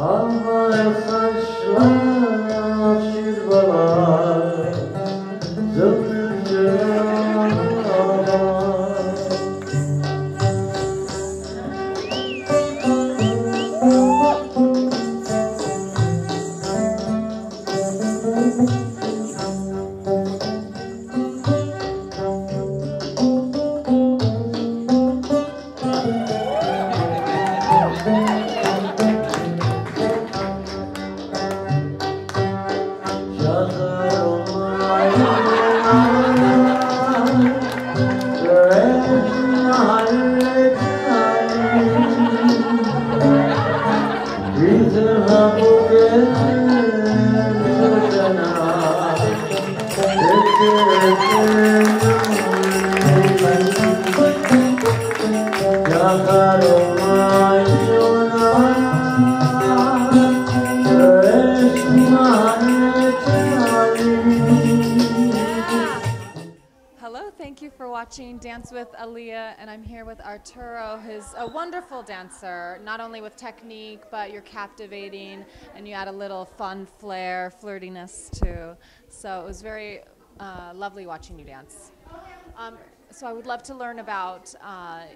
Havaya saçlar şirvalar zümrütçe ağlar. Hello, thank you for watching Dance with Alia, and I'm here with Arturo, who's a wonderful dancer, not only with technique, but you're captivating, and you add a little fun flair, flirtiness too. So it was very lovely watching you dance. So I would love to learn about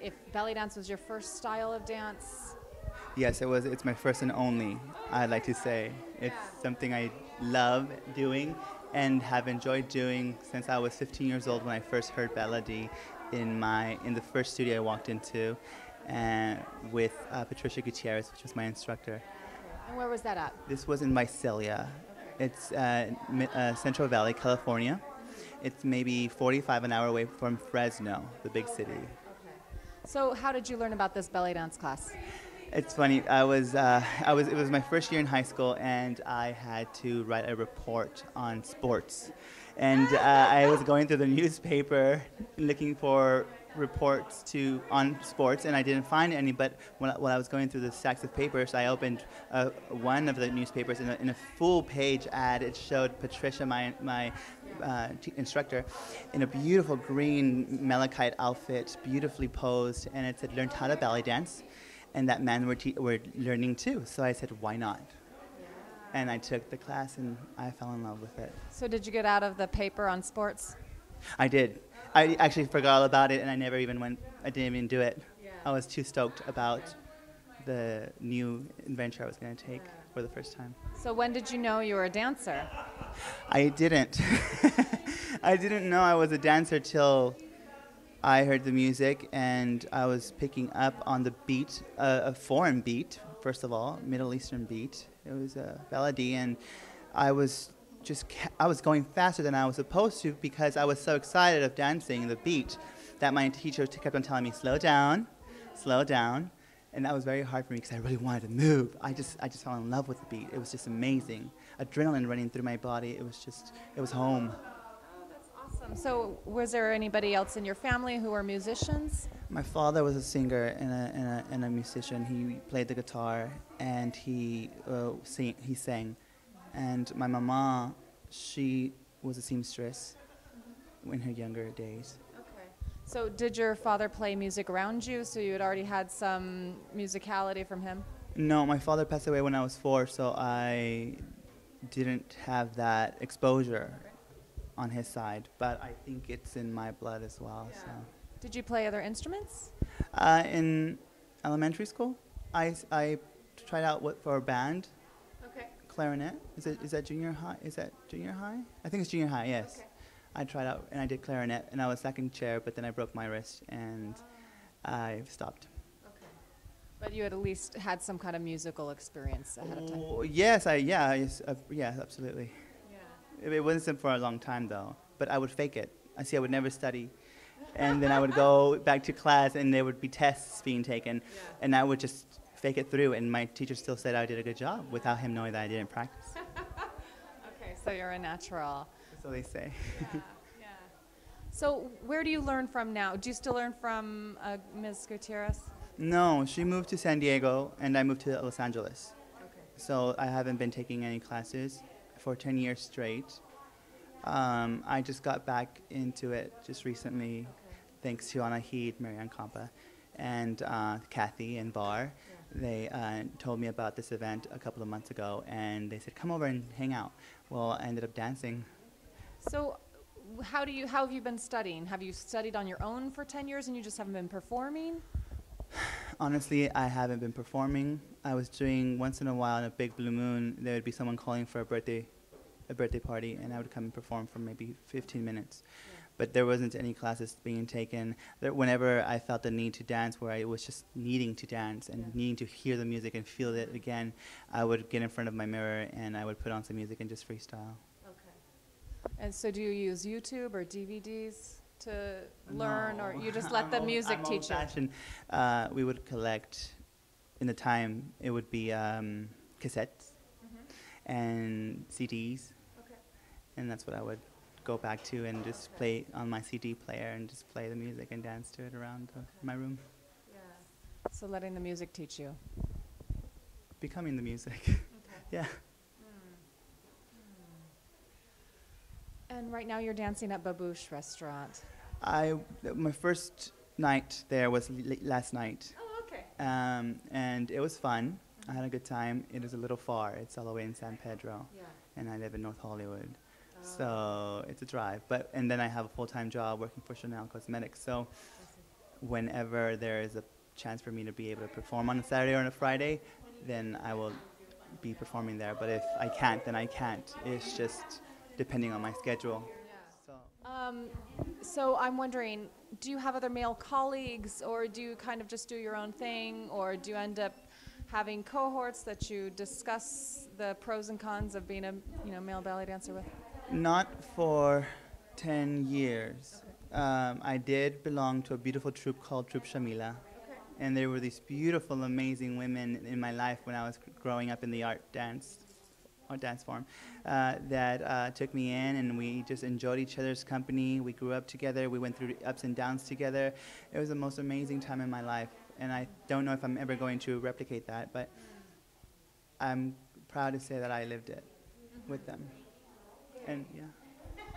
if belly dance was your first style of dance. Yes, it was. It's my first and only, I'd like to say. It's something I love doing and have enjoyed doing since I was 15 years old when I first heard Baladi in the first studio I walked into with Patricia Gutierrez, which was my instructor. And where was that at? This was in Visalia. It's Central Valley, California. It's maybe 45 an hour away from Fresno, the big city. So how did you learn about this belly dance class? It's funny. It was my first year in high school, and I had to write a report on sports. And I was going through the newspaper looking for reports on sports, and I didn't find any. But when I was going through the stacks of papers, I opened one of the newspapers. In a full-page ad, it showed Patricia, my instructor, in a beautiful green malachite outfit, beautifully posed, and it said, "Learned how to belly dance." And that man were learning too. So I said, why not? And I took the class and I fell in love with it. So did you get out of the paper on sports? I did. I actually forgot all about it and I didn't even do it. Yeah. I was too stoked about the new adventure I was going to take for the first time. So when did you know you were a dancer? I didn't. I didn't know I was a dancer till I heard the music, and I was picking up on the beat, a foreign beat, first of all, Middle Eastern beat. It was a baladi, and I was going faster than I was supposed to because I was so excited of dancing the beat that my teacher kept on telling me, slow down, and that was very hard for me because I really wanted to move. I just fell in love with the beat. It was just amazing. Adrenaline running through my body. It was home. Awesome. So was there anybody else in your family who were musicians? My father was a singer and a musician. He played the guitar and he sang. And my mama, she was a seamstress in her younger days. Okay. So did your father play music around you, so you had already had some musicality from him? No, my father passed away when I was 4, so I didn't have that exposure on his side, but I think it's in my blood as well. Yeah. So. Did you play other instruments? In elementary school, I tried out for a band. Okay. Clarinet. Is that junior high? Is that junior high? I think it's junior high. Yes. Okay. I tried out and I did clarinet, and I was second chair, but then I broke my wrist and I stopped. Okay. But you had at least had some kind of musical experience ahead of time. Yes, absolutely. It wasn't for a long time, though, but I would fake it. I would never study, and then I would go back to class, and there would be tests being taken, and I would just fake it through, and my teacher still said I did a good job without him knowing that I didn't practice. Okay, so you're a natural. So they say. Yeah. So where do you learn from now? Do you still learn from Ms. Gutierrez? No, she moved to San Diego, and I moved to Los Angeles. Okay. So I haven't been taking any classes for 10 years straight. I just got back into it just recently, thanks to Anahid, Marianne Kampa, and Kathy and Bar. they told me about this event a couple of months ago, and they said, come over and hang out. Well, I ended up dancing. So how have you been studying? Have you studied on your own for 10 years and you just haven't been performing? Honestly, I haven't been performing. I was doing once in a while on a big blue moon, there would be someone calling for a birthday party, and I would come and perform for maybe 15 minutes. Yeah. But there wasn't any classes being taken. Whenever I felt the need to dance, where I was just needing to dance and needing to hear the music and feel it again, I would get in front of my mirror and I would put on some music and just freestyle. Okay. And so do you use YouTube or DVDs to learn, or you just let the music teach you? We would collect, in the time, it would be cassettes and CDs, and that's what I would go back to and just play on my CD player and just play the music and dance to it around my room. Yeah. So letting the music teach you. Becoming the music. Yeah. And right now you're dancing at Babouche Restaurant. My first night there was last night. Oh, okay. And it was fun. I had a good time. It is a little far. It's all the way in San Pedro. Yeah. And I live in North Hollywood. So it's a drive. And then I have a full-time job working for Chanel Cosmetics. So whenever there is a chance for me to be able to perform on a Saturday or on a Friday, then I will be performing there. But if I can't, then I can't. It's just depending on my schedule. So I'm wondering, do you have other male colleagues, or do you kind of just do your own thing, or do you end up having cohorts that you discuss the pros and cons of being a male ballet dancer with? Not for 10 years. Okay. I did belong to a beautiful troupe called Troupe Shamila. Okay. And there were these beautiful, amazing women in my life when I was growing up in the art dance form that took me in, and we just enjoyed each other's company. We grew up together. We went through ups and downs together. It was the most amazing time in my life, and I don't know if I'm ever going to replicate that, but I'm proud to say that I lived it with them. And yeah.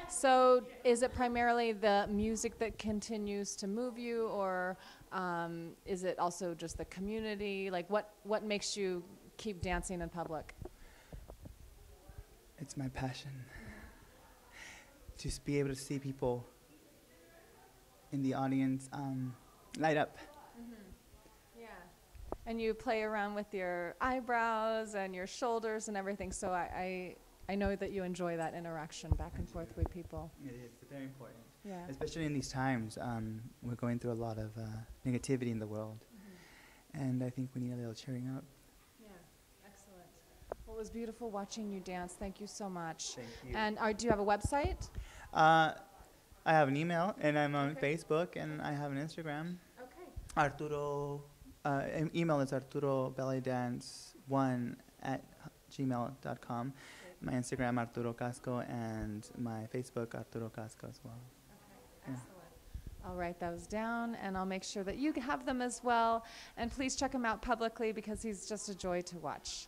So is it primarily the music that continues to move you, or is it also just the community? Like what makes you keep dancing in public? It's my passion. Just be able to see people in the audience light up. Yeah. And you play around with your eyebrows and your shoulders and everything, so I know that you enjoy that interaction back and forth with people. It is very important. Yeah. Especially in these times, we're going through a lot of negativity in the world, and I think we need a little cheering up. Well, it was beautiful watching you dance. Thank you so much. Thank you. And do you have a website? I have an email, and I'm on Facebook, and I have an Instagram. Okay. Arturo, email is arturoballetdance1@gmail.com. My Instagram, Arturo Casco, and my Facebook, Arturo Casco as well. Okay, excellent. I'll write those down, and I'll make sure that you have them as well. And please check him out publicly, because he's just a joy to watch.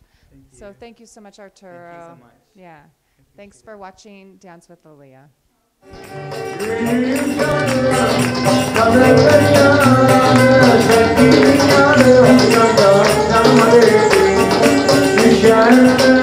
So thank you so much, Arturo. Thank you so much. Yeah. Thanks for watching Dance with Alia. Shine.